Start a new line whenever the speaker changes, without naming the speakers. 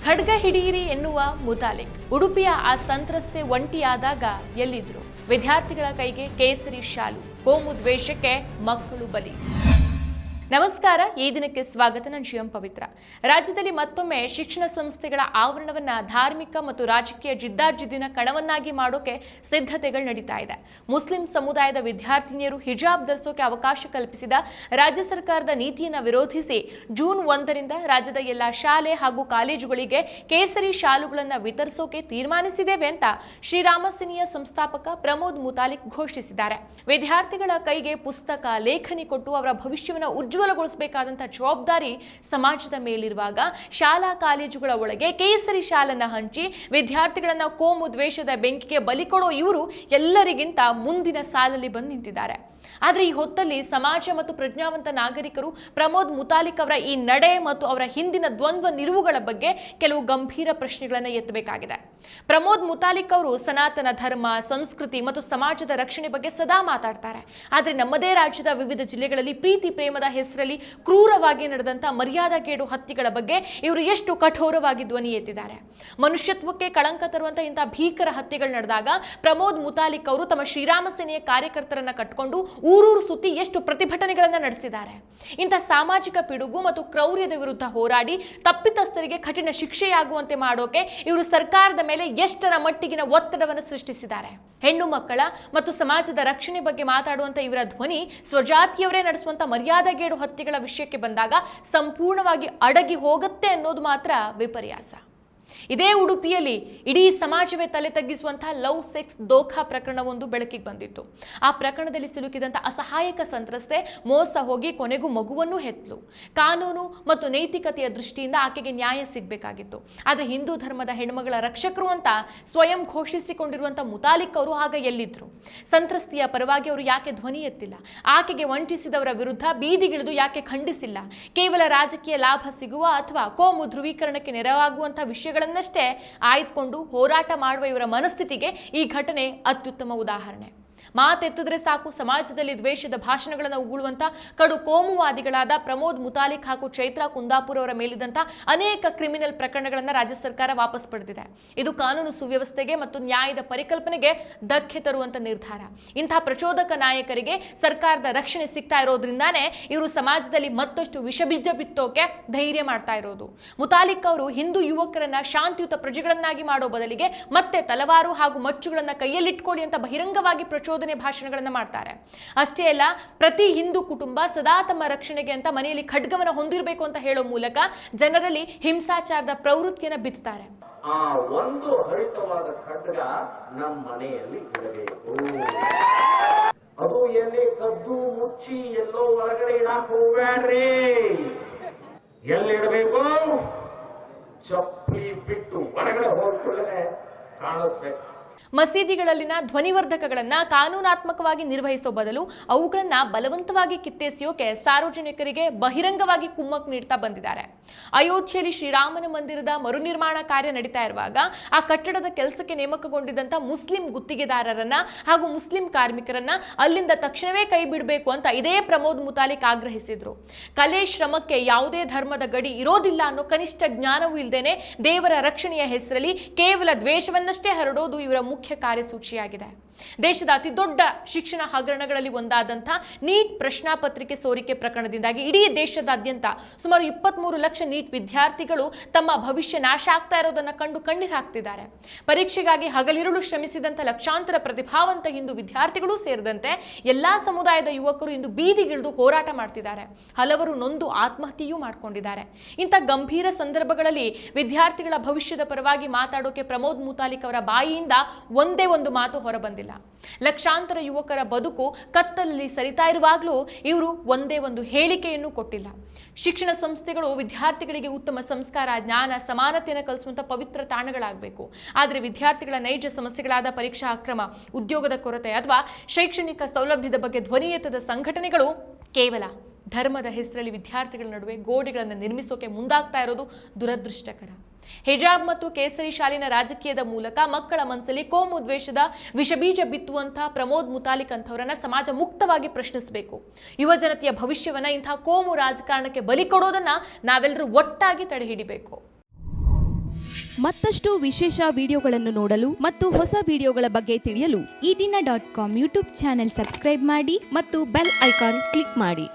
ಖಡ್ಗ ಹಿಡಿಯಿರಿ ಎನ್ನುವ ಮುತಾಲಿಕ್ ಉಡುಪಿಯ ಆ ಸಂತ್ರಸ್ತೆ ಒಂಟಿಯಾದಾಗ ಎಲ್ಲಿದ್ರು? ವಿದ್ಯಾರ್ಥಿಗಳ ಕೈಗೆ ಕೇಸರಿ ಶಾಲು, ಕೋಮು ದ್ವೇಷಕ್ಕೆ ಮಕ್ಕಳು ಬಲಿ. ನಮಸ್ಕಾರ, ಈ ದಿನಕ್ಕೆ ಸ್ವಾಗತ. ನಾನು ಶ್ರೀಯಂ ಪವಿತ್ರ. ರಾಜ್ಯದಲ್ಲಿ ಮತ್ತೊಮ್ಮೆ ಶಿಕ್ಷಣ ಸಂಸ್ಥೆಗಳ ಆವರಣವನ್ನ ಧಾರ್ಮಿಕ ಮತ್ತು ರಾಜಕೀಯ ಜಿದ್ದಾಜಿದ್ದಿನ ಕಣವನ್ನಾಗಿ ಮಾಡೋಕೆ ಸಿದ್ಧತೆಗಳು ನಡೀತಾ ಇದೆ. ಮುಸ್ಲಿಂ ಸಮುದಾಯದ ವಿದ್ಯಾರ್ಥಿನಿಯರು ಹಿಜಾಬ್ ಧರಿಸೋಕೆ ಅವಕಾಶ ಕಲ್ಪಿಸಿದ ರಾಜ್ಯ ಸರ್ಕಾರದ ನೀತಿಯನ್ನು ವಿರೋಧಿಸಿ ಜೂನ್ 1ರಿಂದ ರಾಜ್ಯದ ಎಲ್ಲ ಶಾಲೆ ಹಾಗೂ ಕಾಲೇಜುಗಳಿಗೆ ಕೇಸರಿ ಶಾಲುಗಳನ್ನು ವಿತರಿಸೋಕೆ ತೀರ್ಮಾನಿಸಿದ್ದೇವೆ ಅಂತ ಶ್ರೀರಾಮ ಸೇನೆಯ ಸಂಸ್ಥಾಪಕ ಪ್ರಮೋದ್ ಮುತಾಲಿಕ್ ಘೋಷಿಸಿದ್ದಾರೆ. ವಿದ್ಯಾರ್ಥಿಗಳ ಕೈಗೆ ಪುಸ್ತಕ, ಲೇಖನಿ ಕೊಟ್ಟು ಅವರ ಭವಿಷ್ಯವನ್ನು ಉಜ್ವಲಗೊಳಿಸಬೇಕಾದಂತಹ ಜವಾಬ್ದಾರಿ ಸಮಾಜದ ಮೇಲಿರುವಾಗ ಶಾಲಾ ಕಾಲೇಜುಗಳ ಒಳಗೆ ಕೇಸರಿ ಶಾಲನ್ನ ಹಂಚಿ ವಿದ್ಯಾರ್ಥಿಗಳನ್ನ ಕೋಮು ದ್ವೇಷದ ಬೆಂಕಿಗೆ ಬಲಿ ಕೊಡೋ ಇವರು ಎಲ್ಲರಿಗಿಂತ ಮುಂದಿನ ಸಾಲಲ್ಲಿ ಬಂದು ನಿಂತಿದ್ದಾರೆ. ಆದರೆ ಈ ಹೊತ್ತಲ್ಲಿ ಸಮಾಜ ಮತ್ತು ಪ್ರಜ್ಞಾವಂತ ನಾಗರಿಕರು ಪ್ರಮೋದ್ ಮುತಾಲಿಕ್ ಅವರ ಈ ನಡೆ ಮತ್ತು ಅವರ ಹಿಂದಿನ ದ್ವಂದ್ವ ನಿಲುವುಗಳ ಬಗ್ಗೆ ಕೆಲವು ಗಂಭೀರ ಪ್ರಶ್ನೆಗಳನ್ನು ಎತ್ತಬೇಕಾಗಿದೆ. ಪ್ರಮೋದ್ ಮುತಾಲಿಕ್ ಅವರು ಸನಾತನ ಧರ್ಮ, ಸಂಸ್ಕೃತಿ ಮತ್ತು ಸಮಾಜದ ರಕ್ಷಣೆ ಬಗ್ಗೆ ಸದಾ ಮಾತಾಡ್ತಾರೆ. ಆದರೆ ನಮ್ಮದೇ ರಾಜ್ಯದ ವಿವಿಧ ಜಿಲ್ಲೆಗಳಲ್ಲಿ ಪ್ರೀತಿ ಪ್ರೇಮದ ಹೆಸರಲ್ಲಿ ಕ್ರೂರವಾಗಿ ನಡೆದಂತಹ ಮರ್ಯಾದಗೇಡು ಹತ್ಯೆಗಳ ಬಗ್ಗೆ ಇವರು ಎಷ್ಟು ಕಠೋರವಾಗಿ ಧ್ವನಿ ಎತ್ತಿದ್ದಾರೆ. ಮನುಷ್ಯತ್ವಕ್ಕೆ ಕಳಂಕ ತರುವಂತಹ ಇಂತಹ ಭೀಕರ ಹತ್ಯೆಗಳು ನಡೆದಾಗ ಪ್ರಮೋದ್ ಮುತಾಲಿಕ್ ಅವರು ತಮ್ಮ ಶ್ರೀರಾಮ ಸೇನೆಯ ಕಾರ್ಯಕರ್ತರನ್ನ ಕಟ್ಟಿಕೊಂಡು ಊರೂರು ಸುತ್ತಿ ಎಷ್ಟು ಪ್ರತಿಭಟನೆಗಳನ್ನ ನಡೆಸಿದ್ದಾರೆ. ಇಂಥ ಸಾಮಾಜಿಕ ಪಿಡುಗು ಮತ್ತು ಕ್ರೌರ್ಯದ ವಿರುದ್ಧ ಹೋರಾಡಿ ತಪ್ಪಿತಸ್ಥರಿಗೆ ಕಠಿಣ ಶಿಕ್ಷೆಯಾಗುವಂತೆ ಮಾಡೋಕೆ ಇವರು ಸರ್ಕಾರದ ಮೇಲೆ ಎಷ್ಟರ ಮಟ್ಟಿಗಿನ ಒತ್ತಡವನ್ನು ಸೃಷ್ಟಿಸಿದ್ದಾರೆ. ಹೆಣ್ಣು ಮಕ್ಕಳ ಮತ್ತು ಸಮಾಜದ ರಕ್ಷಣೆ ಬಗ್ಗೆ ಮಾತಾಡುವಂತ ಇವರ ಧ್ವನಿ ಸ್ವಜಾತಿಯವರೇ ನಡೆಸುವಂತ ಮರ್ಯಾದಗೇಡು ಹತ್ಯೆಗಳ ವಿಷಯಕ್ಕೆ ಬಂದಾಗ ಸಂಪೂರ್ಣವಾಗಿ ಅಡಗಿ ಹೋಗುತ್ತೆ ಅನ್ನೋದು ಮಾತ್ರ ವಿಪರ್ಯಾಸ. ಇದೇ ಉಡುಪಿಯಲ್ಲಿ ಇಡೀ ಸಮಾಜವೇ ತಲೆ ತಗ್ಗಿಸುವಂತಹ ಲವ್ ಸೆಕ್ಸ್ ದೋಖಾ ಪ್ರಕರಣವೊಂದು ಬೆಳಕಿಗೆ ಬಂದಿತ್ತು. ಆ ಪ್ರಕರಣದಲ್ಲಿ ಸಿಲುಕಿದಂಥ ಅಸಹಾಯಕ ಸಂತ್ರಸ್ತೆ ಮೋಸ ಹೋಗಿ ಕೊನೆಗೂ ಮಗುವನ್ನು ಹೆತ್ತಲು. ಕಾನೂನು ಮತ್ತು ನೈತಿಕತೆಯ ದೃಷ್ಟಿಯಿಂದ ಆಕೆಗೆ ನ್ಯಾಯ ಸಿಗಬೇಕಾಗಿತ್ತು. ಆದರೆ ಹಿಂದೂ ಧರ್ಮದ ಹೆಣ್ಮಗಳ ರಕ್ಷಕರು ಅಂತ ಸ್ವಯಂ ಘೋಷಿಸಿಕೊಂಡಿರುವಂಥ ಮುತಾಲಿಕ್ ಅವರು ಆಗ ಎಲ್ಲಿದ್ರು? ಸಂತ್ರಸ್ತೆಯ ಪರವಾಗಿ ಅವರು ಯಾಕೆ ಧ್ವನಿ ಎತ್ತಿಲ್ಲ? ಆಕೆಗೆ ವಂಚಿಸಿದವರ ವಿರುದ್ಧ ಬೀದಿಗಿಳಿದು ಯಾಕೆ ಖಂಡಿಸಿಲ್ಲ? ಕೇವಲ ರಾಜಕೀಯ ಲಾಭ ಸಿಗುವ ಅಥವಾ ಕೋಮು ಧ್ರುವೀಕರಣಕ್ಕೆ ನೆರವಾಗುವಂತಹ ವಿಷಯಗಳನ್ನಷ್ಟೇ ಆಯ್ದುಕೊಂಡು ಹೋರಾಟ ಮಾಡುವ ಇವರ ಮನಸ್ಥಿತಿಗೆ ಈ ಘಟನೆ ಅತ್ಯುತ್ತಮ ಉದಾಹರಣೆ. ಮಾತೆತ್ತಿದ್ರೆ ಸಾಕು ಸಮಾಜದಲ್ಲಿ ದ್ವೇಷದ ಭಾಷಣಗಳನ್ನು ಉಗುಳುವಂತ ಕಡು ಕೋಮುವಾದಿಗಳಾದ ಪ್ರಮೋದ್ ಮುತಾಲಿಕ್ ಹಾಗೂ ಚೈತ್ರ ಕುಂದಾಪುರ್ ಅವರ ಮೇಲಿದ್ದಂತ ಅನೇಕ ಕ್ರಿಮಿನಲ್ ಪ್ರಕರಣಗಳನ್ನು ರಾಜ್ಯ ಸರ್ಕಾರ ವಾಪಸ್ ಪಡೆದಿದೆ. ಇದು ಕಾನೂನು ಸುವ್ಯವಸ್ಥೆಗೆ ಮತ್ತು ನ್ಯಾಯದ ಪರಿಕಲ್ಪನೆಗೆ ಧಕ್ಕೆ ತರುವಂತ ನಿರ್ಧಾರ. ಇಂತಹ ಪ್ರಚೋದಕ ನಾಯಕರಿಗೆ ಸರ್ಕಾರದ ರಕ್ಷಣೆ ಸಿಗ್ತಾ ಇರೋದ್ರಿಂದಾನೇ ಇವರು ಸಮಾಜದಲ್ಲಿ ಮತ್ತಷ್ಟು ವಿಷಬೀಜ ಬಿತ್ತೋಕೆ ಧೈರ್ಯ ಮಾಡ್ತಾ ಇರೋದು. ಮುತಾಲಿಕ್ ಅವರು ಹಿಂದೂ ಯುವಕರನ್ನ ಶಾಂತಿಯುತ ಪ್ರಜೆಗಳನ್ನಾಗಿ ಮಾಡೋ ಬದಲಿಗೆ ಮತ್ತೆ ತಲವಾರು ಹಾಗೂ ಮಚ್ಚುಗಳನ್ನ ಕೈಯಲ್ಲಿಟ್ಕೊಳ್ಳಿ ಅಂತ ಬಹಿರಂಗವಾಗಿ ಪ್ರಚೋದನೆ ಭಾಷಣಗಳನ್ನು ಮಾಡ್ತಾರೆ. ಅಷ್ಟೇ ಅಲ್ಲ, ಪ್ರತಿ ಹಿಂದೂ ಕುಟುಂಬ ಸದಾ ತಮ್ಮ ರಕ್ಷಣೆಗೆ ಅಂತ ಮನೆಯಲ್ಲಿ ಖಡ್ಗವನ್ನು ಹೊಂದಿರಬೇಕು ಅಂತ ಹೇಳೋ ಮೂಲಕ ಜನರಲ್ಲಿ ಹಿಂಸಾಚಾರದ ಪ್ರವೃತ್ತಿಯನ್ನು ಬಿತ್ತುತ್ತಾರೆ.
ಆ ಒಂದು ಹರಿತವಾದ ಖಡ್ಗ ನಮ್ಮ ಮನೆಯಲ್ಲಿ ಇರಬೇಕು. ಅದು ಎಲ್ಲಿ ಕದ್ದು ಮುಚ್ಚಿ ಎಲ್ಲೋ ಒಳಗಡೆ ಇಡಾಕ ಹೋಗ್ಬೇಡ್ರಿ. ಎಲ್ಲಿಡಬೇಕು? ಚಪ್ಪಲಿ ಬಿಟ್ಟು ಒಳಗಡೆ ಹೋಗ್ಕೊಳ್ಳೆ ಕಾಣಿಸ್ಬೇಕು.
ಮಸೀದಿಗಳಲ್ಲಿನ ಧ್ವನಿವರ್ಧಕಗಳನ್ನ ಕಾನೂನಾತ್ಮಕವಾಗಿ ನಿರ್ವಹಿಸೋ ಬದಲು ಅವುಗಳನ್ನ ಬಲವಂತವಾಗಿ ಕಿತ್ತೆಸೆಯೋಕೆ ಸಾರ್ವಜನಿಕರಿಗೆ ಬಹಿರಂಗವಾಗಿ ಕುಮ್ಮಕ್ ನೀಡ್ತಾ ಬಂದಿದ್ದಾರೆ. ಅಯೋಧ್ಯೆಯಲ್ಲಿ ಶ್ರೀರಾಮನ ಮಂದಿರದ ಮರುನಿರ್ಮಾಣ ಕಾರ್ಯ ನಡೀತಾ ಇರುವಾಗ ಆ ಕಟ್ಟಡದ ಕೆಲಸಕ್ಕೆ ನೇಮಕಗೊಂಡಿದ್ದಂತ ಮುಸ್ಲಿಂ ಗುತ್ತಿಗೆದಾರರನ್ನ ಹಾಗೂ ಮುಸ್ಲಿಂ ಕಾರ್ಮಿಕರನ್ನ ಅಲ್ಲಿಂದ ತಕ್ಷಣವೇ ಕೈ ಬಿಡಬೇಕು ಅಂತ ಇದೇ ಪ್ರಮೋದ್ ಮುತಾಲಿಕ್ ಆಗ್ರಹಿಸಿದ್ರು. ಕಲೆ ಶ್ರಮಕ್ಕೆ ಯಾವುದೇ ಧರ್ಮದ ಗಡಿ ಇರೋದಿಲ್ಲ ಅನ್ನೋ ಕನಿಷ್ಠ ಜ್ಞಾನವೂ ಇಲ್ಲದೇನೆ ದೇವರ ರಕ್ಷಣೆಯ ಹೆಸರಲ್ಲಿ ಕೇವಲ ದ್ವೇಷವನ್ನಷ್ಟೇ ಹರಡೋದು ಇವರ ಮುಖ್ಯ ಕಾರ್ಯಸೂಚಿಯಾಗಿದೆ. ದೇಶದ ಅತಿ ದೊಡ್ಡ ಶಿಕ್ಷಣ ಹಗರಣಗಳಲ್ಲಿ ಒಂದಾದಂಥ ನೀಟ್ ಪ್ರಶ್ನಾಪತ್ರಿಕೆ ಸೋರಿಕೆ ಪ್ರಕರಣದಿಂದಾಗಿ ಇಡೀ ದೇಶದಾದ್ಯಂತ ಸುಮಾರು 23 ಲಕ್ಷ ನೀಟ್ ವಿದ್ಯಾರ್ಥಿಗಳು ತಮ್ಮ ಭವಿಷ್ಯ ನಾಶ ಆಗ್ತಾ ಇರೋದನ್ನ ಕಂಡು ಕಣ್ಣೀರು ಹಾಕ್ತಿದ್ದಾರೆ. ಪರೀಕ್ಷೆಗಾಗಿ ಹಗಲಿರುಳು ಶ್ರಮಿಸಿದಂಥ ಲಕ್ಷಾಂತರ ಪ್ರತಿಭಾವಂತ ಹಿಂದೂ ವಿದ್ಯಾರ್ಥಿಗಳು ಸೇರಿದಂತೆ ಎಲ್ಲಾ ಸಮುದಾಯದ ಯುವಕರು ಇಂದು ಬೀದಿಗಿಳಿದು ಹೋರಾಟ ಮಾಡ್ತಿದ್ದಾರೆ. ಹಲವರು ನೊಂದು ಆತ್ಮಹತ್ಯೆಯೂ ಮಾಡಿಕೊಂಡಿದ್ದಾರೆ. ಇಂಥ ಗಂಭೀರ ಸಂದರ್ಭಗಳಲ್ಲಿ ವಿದ್ಯಾರ್ಥಿಗಳ ಭವಿಷ್ಯದ ಪರವಾಗಿ ಮಾತಾಡೋಕೆ ಪ್ರಮೋದ್ ಮುತಾಲಿಕ್ ಅವರ ಬಾಯಿಯಿಂದ ಒಂದೇ ಒಂದು ಮಾತು ಹೊರಬಂದಿಲ್ಲ. ಲಕ್ಷಾಂತರ ಯುವಕರ ಬದುಕು ಕತ್ತಲಲ್ಲಿ ಸರಿತಾ ಇರುವಾಗಲೂ ಇವರು ಒಂದೇ ಒಂದು ಹೇಳಿಕೆಯನ್ನು ಕೊಟ್ಟಿಲ್ಲ. ಶಿಕ್ಷಣ ಸಂಸ್ಥೆಗಳು ವಿದ್ಯಾರ್ಥಿಗಳಿಗೆ ಉತ್ತಮ ಸಂಸ್ಕಾರ, ಜ್ಞಾನ, ಸಮಾನತೆಯನ್ನು ಕಲಿಸುವಂಥ ಪವಿತ್ರ ತಾಣಗಳಾಗಬೇಕು. ಆದರೆ ವಿದ್ಯಾರ್ಥಿಗಳ ನೈಜ ಸಮಸ್ಯೆಗಳಾದ ಪರೀಕ್ಷಾ ಅಕ್ರಮ, ಉದ್ಯೋಗದ ಕೊರತೆ ಅಥವಾ ಶೈಕ್ಷಣಿಕ ಸೌಲಭ್ಯದ ಬಗ್ಗೆ ಧ್ವನಿ ಎತ್ತದ ಸಂಘಟನೆಗಳು ಕೇವಲ ಧರ್ಮದ ಹೆಸರಲ್ಲಿ ವಿದ್ಯಾರ್ಥಿಗಳ ನಡುವೆ ಗೋಡೆಗಳನ್ನು ನಿರ್ಮಿಸೋಕೆ ಮುಂದಾಗ್ತಾ ಇರೋದು ದುರದೃಷ್ಟಕರ. ಹಿಜಾಬ್ ಮತ್ತು ಕೇಸರಿ ಶಾಲಿನ ರಾಜಕೀಯದ ಮೂಲಕ ಮಕ್ಕಳ ಮನಸ್ಸಲ್ಲಿ ಕೋಮು ದ್ವೇಷದ ವಿಷಬೀಜ ಬಿತ್ತುವಂತಹ ಪ್ರಮೋದ್ ಮುತಾಲಿಕ್ ಅಂತವರನ್ನ ಸಮಾಜ ಮುಕ್ತವಾಗಿ ಪ್ರಶ್ನಿಸಬೇಕು. ಯುವ ಜನತೆಯ ಭವಿಷ್ಯವನ್ನ ಇಂತಹ ಕೋಮು ರಾಜಕಾರಣಕ್ಕೆ ಬಲಿ ಕೊಡೋದನ್ನ ನಾವೆಲ್ಲರೂ ಒಟ್ಟಾಗಿ ತಡೆಹಿಡಿಬೇಕು.
ಮತ್ತಷ್ಟು ವಿಶೇಷ ವಿಡಿಯೋಗಳನ್ನು ನೋಡಲು ಮತ್ತು ಹೊಸ ವಿಡಿಯೋಗಳ ಬಗ್ಗೆ ತಿಳಿಯಲು
ಈ ದಿನ .com ಯೂಟ್ಯೂಬ್ ಚಾನೆಲ್ ಸಬ್ಸ್ಕ್ರೈಬ್ ಮಾಡಿ ಮತ್ತು ಬೆಲ್ ಐಕಾನ್ ಕ್ಲಿಕ್ ಮಾಡಿ.